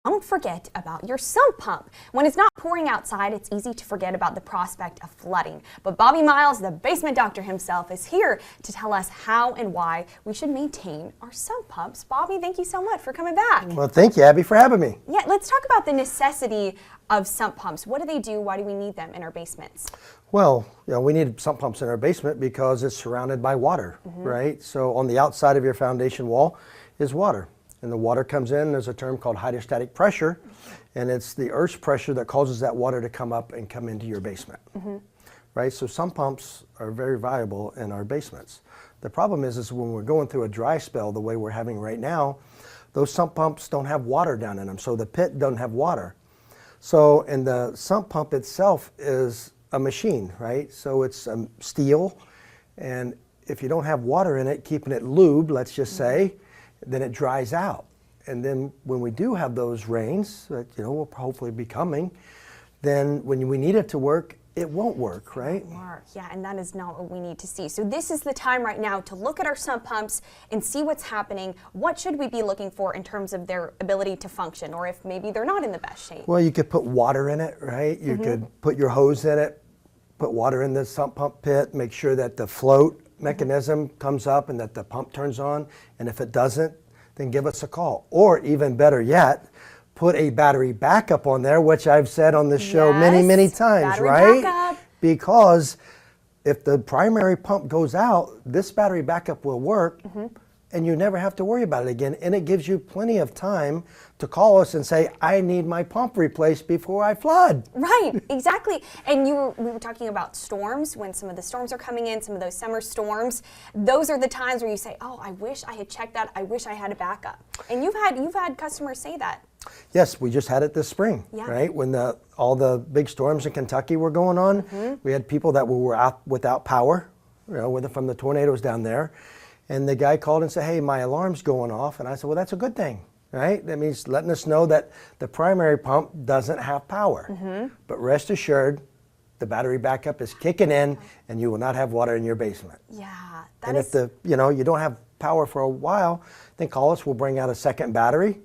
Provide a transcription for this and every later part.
Don't forget about your sump pump. When it's not pouring outside, it's easy to forget about the prospect of flooding. But Bobby Miles, the basement doctor himself, is here to tell us how and why we should maintain our sump pumps. Bobby, thank you so much for coming back. Well, thank you, Abby, for having me. Yeah, let's talk about the necessity of sump pumps. What do they do? Why do we need them in our basements? Well, we need sump pumps in our basement because it's surrounded by water, right? So on the outside of your foundation wall is water. And the water comes in, there's a term called hydrostatic pressure, and it's the earth's pressure that causes that water to come up and come into your basement, right? So sump pumps are very valuable in our basements. The problem is when we're going through a dry spell the way we're having right now, those sump pumps don't have water down in them, so the pit doesn't have water. So, and the sump pump itself is a machine, right? So it's steel, and if you don't have water in it, keeping it lubed, let's just say, then it dries out. And then when we do have those rains that will hopefully be coming, then when we need it to work, it won't work, right? It won't work. Yeah, and that is not what we need to see. So this is the time right now to look at our sump pumps and see what's happening. What should we be looking for in terms of their ability to function, or if maybe they're not in the best shape? Well, you could put water in it, right? You could put your hose in it, put water in the sump pump pit, make sure that the float mechanism comes up and that the pump turns on, and if it doesn't, then give us a call. Or even better yet, put a battery backup on there, which I've said on this show many times, battery right? backup. Because if the primary pump goes out, this battery backup will work, and you never have to worry about it again. And it gives you plenty of time to call us and say, I need my pump replaced before I flood. Right, exactly. And we were talking about storms, when some of the storms are coming in, some of those summer storms. Those are the times where you say, oh, I wish I had checked that. I wish I had a backup. And you've had customers say that. Yes, we just had it this spring, right? When all the big storms in Kentucky were going on, we had people that were out without power, from the tornadoes down there. And the guy called and said, hey, my alarm's going off. And I said, well, that's a good thing, right? That means letting us know that the primary pump doesn't have power. But rest assured, the battery backup is kicking in, and you will not have water in your basement. Yeah. If you don't have power for a while, then call us. We'll bring out a second battery.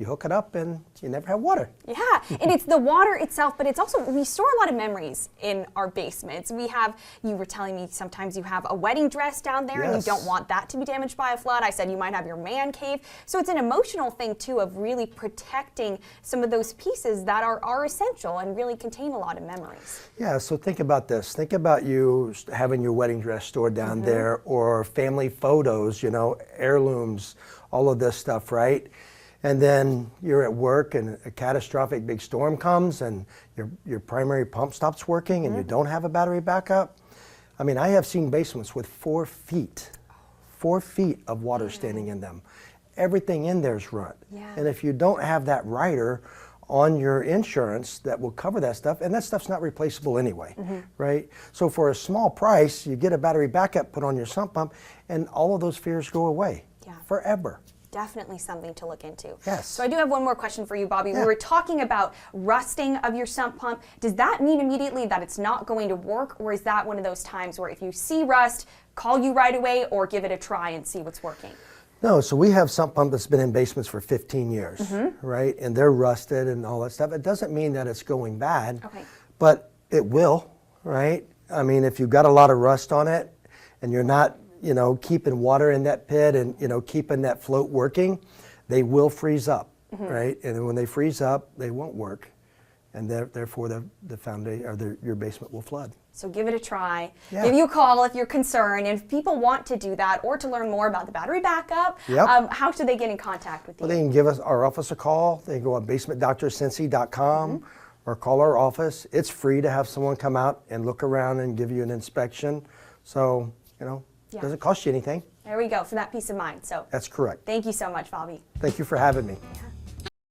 You hook it up and you never have water. Yeah, and it's the water itself, but it's also, we store a lot of memories in our basements. You were telling me sometimes you have a wedding dress down there and you don't want that to be damaged by a flood. I said you might have your man cave. So it's an emotional thing too of really protecting some of those pieces that are essential and really contain a lot of memories. Yeah, so think about this. Think about you having your wedding dress stored down there, or family photos, heirlooms, all of this stuff, right? And then you're at work and a catastrophic big storm comes and your primary pump stops working and you don't have a battery backup. I mean, I have seen basements with 4 feet of water standing in them. Everything in there's run. And if you don't have that rider on your insurance that will cover that stuff, and that stuff's not replaceable anyway, right? So for a small price, you get a battery backup put on your sump pump and all of those fears go away forever. Definitely something to look into. Yes. So I do have one more question for you, Bobby. We were talking about rusting of your sump pump. Does that mean immediately that it's not going to work, or is that one of those times where if you see rust, call you right away or give it a try and see what's working? No, so we have sump pump that's been in basements for 15 years, right? And they're rusted and all that stuff. It doesn't mean that it's going bad, but it will, right? I mean, if you've got a lot of rust on it and you're not keeping water in that pit and, keeping that float working, they will freeze up, right? And when they freeze up, they won't work. And therefore, the foundation or your basement will flood. So give it a try. Give you a call if you're concerned. And if people want to do that or to learn more about the battery backup, how should they get in contact with you? Well, they can give our office a call. They can go on basementdrcincy.com or call our office. It's free to have someone come out and look around and give you an inspection. So, it doesn't cost you anything. There we go, for that peace of mind. So that's correct. Thank you so much, Bobby. Thank you for having me. Yeah.